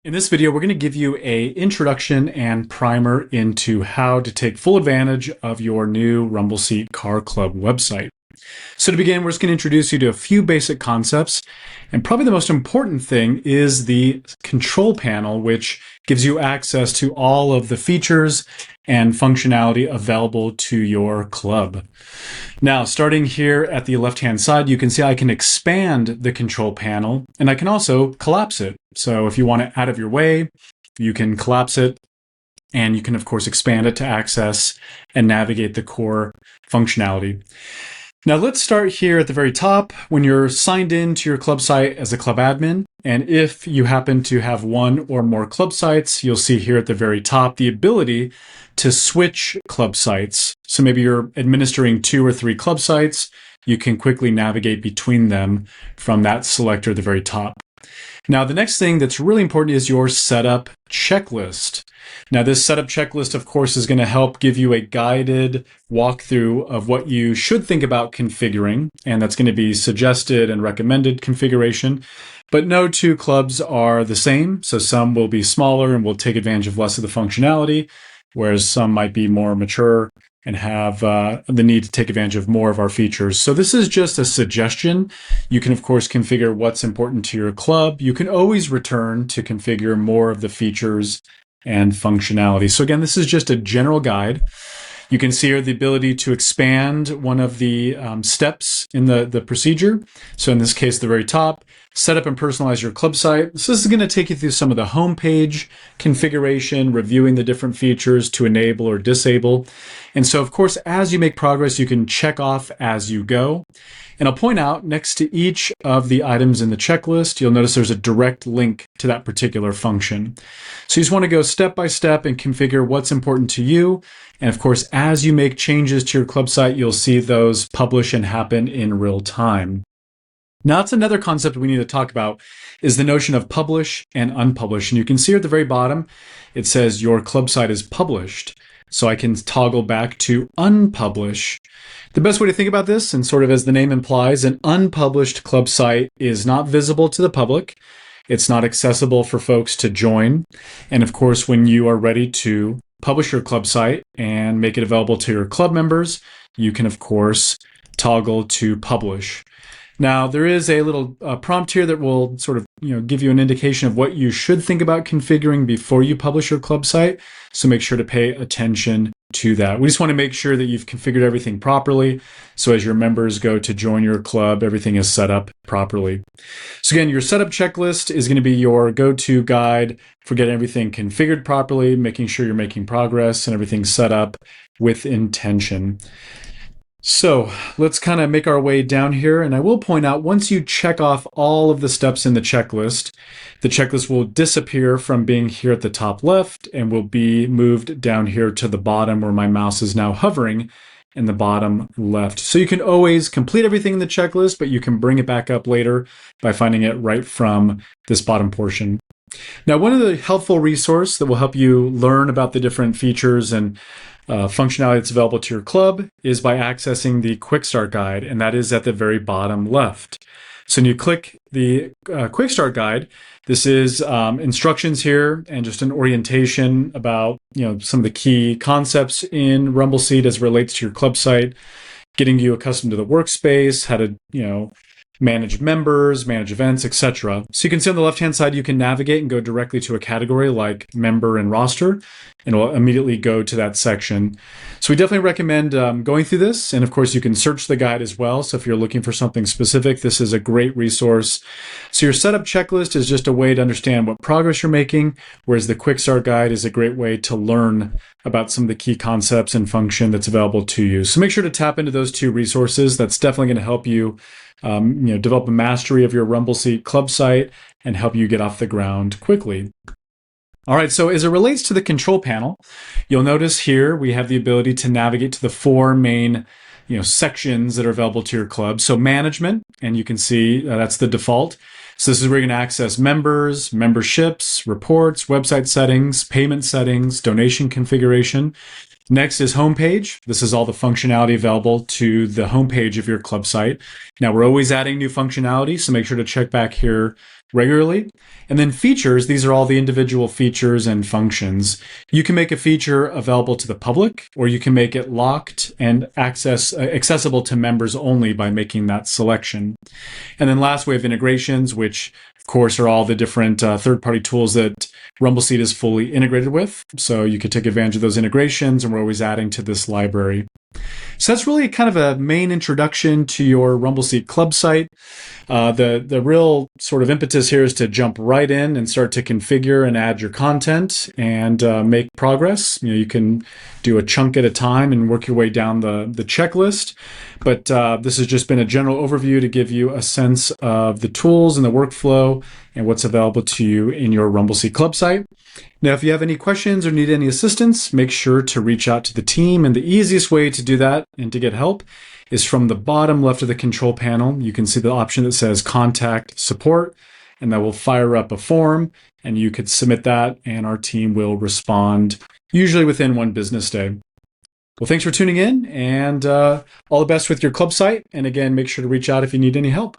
In this video, we're going to give you an introduction and primer into how to take full advantage of your new RumbleSeat Car Club website. So to begin, we're just going to introduce you to a few basic concepts. And probably the most important thing is the control panel, which gives you access to all of the features and functionality available to your club. Now, starting here at the left-hand side, you can see I can expand the control panel, and I can also collapse it. So if you want it out of your way, you can collapse it, and you can, of course, expand it to access and navigate the core functionality. Now let's start here at the very top when you're signed in to your club site as a club admin. And if you happen to have one or more club sites, you'll see here at the very top the ability to switch club sites. So maybe you're administering 2 or 3 club sites. You can quickly navigate between them from that selector at the very top. Now, the next thing that's really important is your setup checklist. Now, this setup checklist, of course, is going to help give you a guided walkthrough of what you should think about configuring, and that's going to be suggested and recommended configuration. But no 2 clubs are the same, so some will be smaller and will take advantage of less of the functionality, whereas some might be more mature and have the need to take advantage of more of our features. So this is just a suggestion. You can, of course, configure what's important to your club. You can always return to configure more of the features and functionality. So again, this is just a general guide. You can see here the ability to expand one of the steps in the procedure. So in this case, the very top, set up and personalize your club site. So this is going to take you through some of the homepage configuration, reviewing the different features to enable or disable. And so, of course, as you make progress, you can check off as you go. And I'll point out next to each of the items in the checklist, you'll notice there's a direct link to that particular function. So you just want to go step by step and configure what's important to you. And of course, as you make changes to your club site, you'll see those publish and happen in real time. Now, that's another concept we need to talk about is the notion of publish and unpublish. And you can see at the very bottom, it says your club site is published. So I can toggle back to unpublish. The best way to think about this, and sort of as the name implies, an unpublished club site is not visible to the public. It's not accessible for folks to join. And of course, when you are ready to publish your club site and make it available to your club members, you can, of course, toggle to publish. Now, there is a little prompt here that will sort of give you an indication of what you should think about configuring before you publish your club site. So make sure to pay attention to that. We just want to make sure that you've configured everything properly. So as your members go to join your club, everything is set up properly. So again, your setup checklist is going to be your go-to guide for getting everything configured properly, making sure you're making progress and everything's set up with intention. So let's kind of make our way down here. And I will point out, once you check off all of the steps in the checklist will disappear from being here at the top left and will be moved down here to the bottom where my mouse is now hovering in the bottom left. So you can always complete everything in the checklist, but you can bring it back up later by finding it right from this bottom portion. Now, one of the helpful resources that will help you learn about the different features and functionality that's available to your club is by accessing the Quick Start Guide, and that is at the very bottom left. So when you click the Quick Start Guide, this is instructions here and just an orientation about some of the key concepts in RumbleSeat as it relates to your club site, getting you accustomed to the workspace, how to manage members, manage events, etc. So you can see on the left-hand side, you can navigate and go directly to a category like member and roster, and it will immediately go to that section. So we definitely recommend going through this. And of course, you can search the guide as well. So if you're looking for something specific, this is a great resource. So your setup checklist is just a way to understand what progress you're making, whereas the Quick Start Guide is a great way to learn about some of the key concepts and function that's available to you. So make sure to tap into those 2 resources. That's definitely going to help you develop a mastery of your RumbleSeat club site and help you get off the ground quickly. All right, so as it relates to the control panel, you'll notice here we have the ability to navigate to the 4 main sections that are available to your club. So management, and you can see that's the default. So this is where you're going to access members, memberships, reports, website settings, payment settings, donation configuration. Next is homepage. This is all the functionality available to the homepage of your club site. Now, we're always adding new functionality, so make sure to check back here regularly. And then features, these are all the individual features and functions. You can make a feature available to the public, or you can make it locked and accessible to members only by making that selection. And then last, we have integrations, which of course are all the different third-party tools that RumbleSeat is fully integrated with. So you could take advantage of those integrations, and we're always adding to this library. So that's really kind of a main introduction to your RumbleSeat club site. The real sort of impetus here is to jump right in and start to configure and add your content and make progress. You can do a chunk at a time and work your way down the checklist. But this has just been a general overview to give you a sense of the tools and the workflow and what's available to you in your RumbleSeat club site. Now, if you have any questions or need any assistance, make sure to reach out to the team. And the easiest way to do that and to get help is from the bottom left of the control panel. You can see the option that says Contact Support, and that will fire up a form, and you could submit that, and our team will respond usually within 1 business day. Well, thanks for tuning in, and all the best with your club site. And again, make sure to reach out if you need any help.